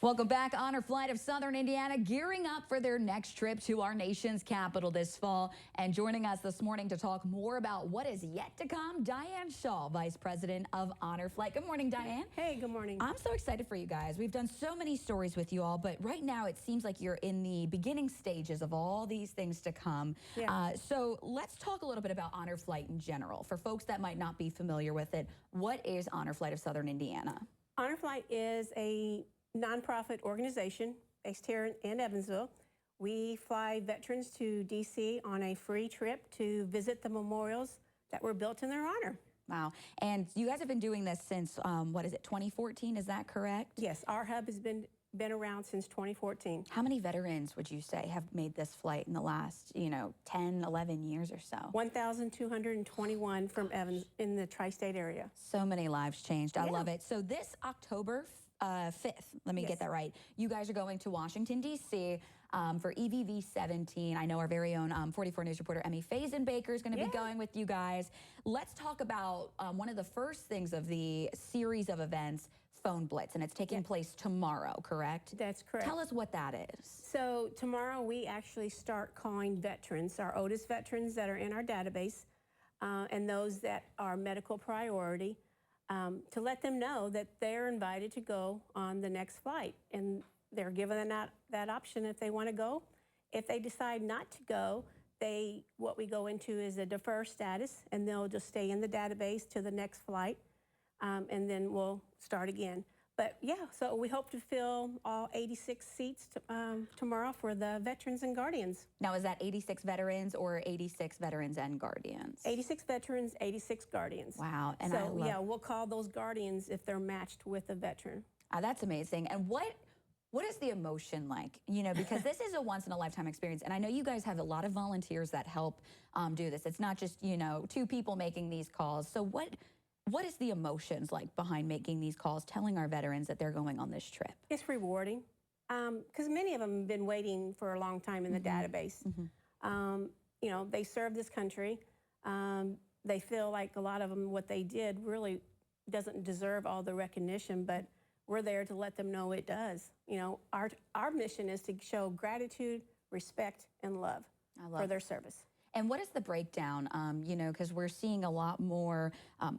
Welcome back. Honor Flight of Southern Indiana gearing up for their next trip to our nation's capital this fall. And joining us this morning to talk more about what is yet to come, Diane Shaw, Vice President of Honor Flight. Good morning, Diane. Hey, good morning. I'm so excited for you guys. We've done so many stories with you all, but right now it seems like you're in the beginning stages of all these things to come. Yeah. So let's talk a little bit about Honor Flight in general. For folks that might not be familiar with it, what is Honor Flight of Southern Indiana? Honor Flight is a nonprofit organization based here in Evansville. We fly veterans to D.C. on a free trip to visit the memorials that were built in their honor. Wow. And you guys have been doing this since, what is it, 2014? Is that correct? Yes, our hub has been around since 2014. How many veterans would you say have made this flight in the last, 10, 11 years or so? 1,221 from Evans in the tri-state area. So many lives changed. I love it. So this October 5th, let me get that right, you guys are going to Washington, D.C. For EVV 17. I know our very own 44 News reporter Emmy Fazenbaker is going to be going with you guys. Let's talk about one of the first things of the series of events, Phone Blitz, and it's taking place tomorrow, correct? That's correct. Tell us what that is. So tomorrow we actually start calling veterans, our oldest veterans that are in our database, and those that are medical priority, to let them know that they're invited to go on the next flight. And they're given that option if they want to go. If they decide not to go, what we go into is a defer status, and they'll just stay in the database to the next flight, and then we'll start again. But yeah, so we hope to fill all 86 seats tomorrow for the veterans and guardians. Now, is that 86 veterans or 86 veterans and guardians? 86 veterans, 86 guardians. Wow. And so yeah, we'll call those guardians if they're matched with a veteran. That's amazing. And what is the emotion like? Because this is a once-in-a-lifetime experience, and I know you guys have a lot of volunteers that help do this. It's not just, two people making these calls. So what is the emotions like behind making these calls, telling our veterans that they're going on this trip? It's rewarding, because many of them have been waiting for a long time in the database. They served this country. They feel like a lot of them, what they did really doesn't deserve all the recognition, but we're there to let them know it does. Our mission is to show gratitude, respect, and love for their service. And what is the breakdown, because we're seeing a lot more,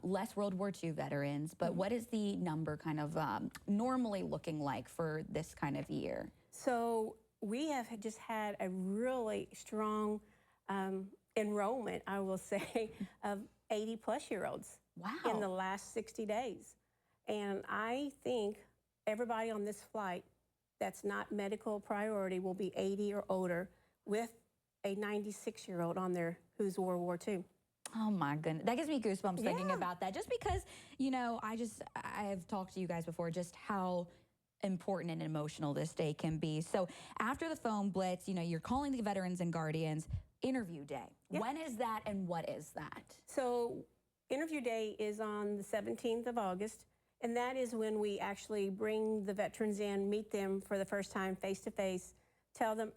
less World War II veterans, but what is the number kind of normally looking like for this kind of year? So we have just had a really strong enrollment, I will say, of 80-plus-year-olds in the last 60 days. And I think everybody on this flight that's not medical priority will be 80 or older, with a 96-year-old on there who's World War II. Oh my goodness, that gives me goosebumps thinking about that. Just because, I have talked to you guys before just how important and emotional this day can be. So after the Phone Blitz, you're calling the veterans and guardians. Interview day. When is that and what is that? So interview day is on the 17th of August. And that is when we actually bring the veterans in, meet them for the first time face-to-face, tell them,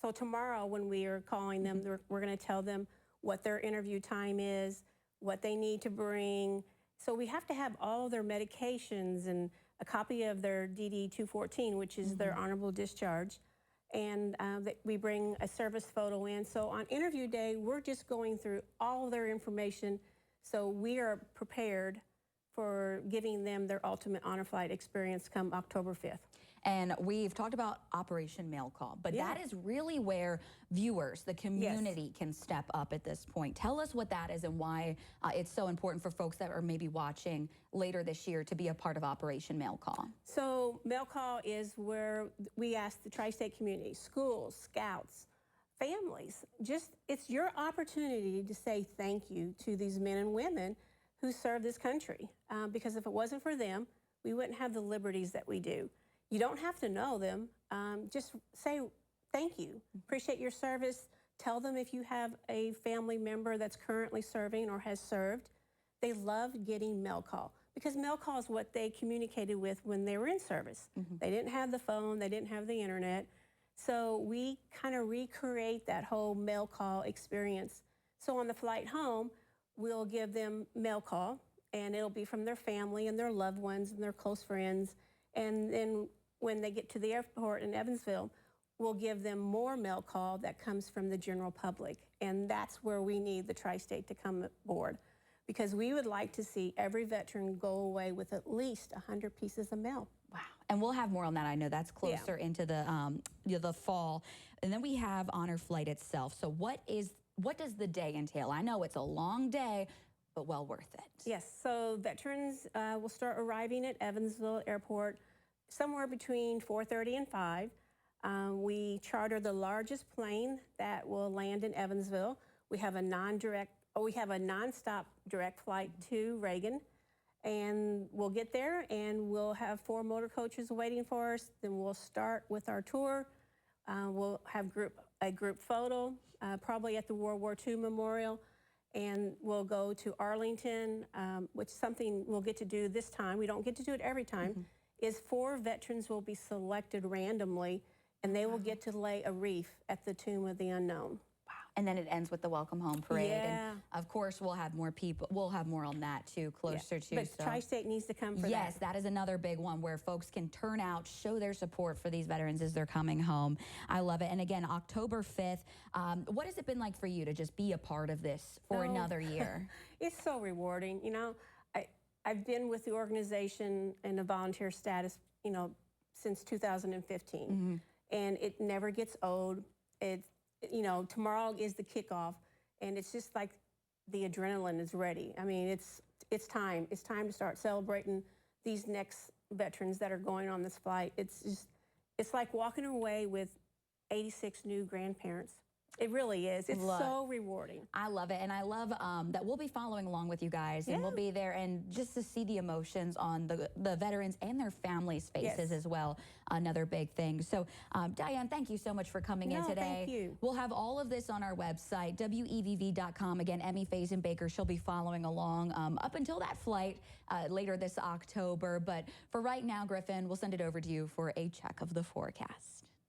so tomorrow when we are calling them, we're going to tell them what their interview time is, what they need to bring. So we have to have all their medications and a copy of their DD-214, which is their honorable discharge. And we bring a service photo in. So on interview day, we're just going through all their information, so we are prepared for giving them their ultimate honor flight experience come October 5th. And we've talked about Operation Mail Call, but that is really where viewers, the community, can step up at this point. Tell us what that is and why it's so important for folks that are maybe watching later this year to be a part of Operation Mail Call. So Mail Call is where we ask the tri-state community, schools, scouts, families, it's your opportunity to say thank you to these men and women who serve this country. Because if it wasn't for them, we wouldn't have the liberties that we do. You don't have to know them. Just say thank you. Appreciate your service. Tell them if you have a family member that's currently serving or has served. They love getting mail call, because mail call is what they communicated with when they were in service. They didn't have the phone. They didn't have the internet. So we kind of recreate that whole mail call experience. So on the flight home, we'll give them mail call, and it'll be from their family and their loved ones and their close friends. And then when they get to the airport in Evansville, we'll give them more mail call that comes from the general public. And that's where we need the Tri-State to come aboard, because we would like to see every veteran go away with at least 100 pieces of mail. Wow. And we'll have more on that. I know that's closer into the fall. And then we have Honor Flight itself. So what does the day entail? I know it's a long day, but well worth it. Yes, so veterans will start arriving at Evansville Airport somewhere between 4:30 and 5. We charter the largest plane that will land in Evansville. We have a non-stop direct flight to Reagan, and we'll get there and we'll have 4 motor coaches waiting for us. Then we'll start with our tour. We'll have a group photo, probably at the World War II Memorial, and we'll go to Arlington, which is something we'll get to do this time. We don't get to do it every time. Is 4 veterans will be selected randomly, and they will get to lay a wreath at the Tomb of the Unknown. Wow. And then it ends with the Welcome Home Parade. Yeah. And of course, we'll have more people. We'll have more on that too, closer to. But Tri-State needs to come for that. Yes, that is another big one where folks can turn out, show their support for these veterans as they're coming home. I love it. And again, October 5th, what has it been like for you to just be a part of this for another year? It's so rewarding. You know, I've been with the organization in a volunteer status, you know, since 2015. And it never gets old. You know, tomorrow is the kickoff, and it's just like the adrenaline is ready. I mean, it's time. It's time to start celebrating these next veterans that are going on this flight. It's like walking away with 86 new grandparents. It really is. It's so rewarding. I love it. And I love that we'll be following along with you guys, and we'll be there, and just to see the emotions on the veterans and their families' faces as well, another big thing. So Diane, thank you so much for coming in today. Thank you. We'll have all of this on our website, wevv.com. Again, Emmy Faison-Baker, she'll be following along up until that flight later this October. But for right now, Griffin, we'll send it over to you for a check of the forecast.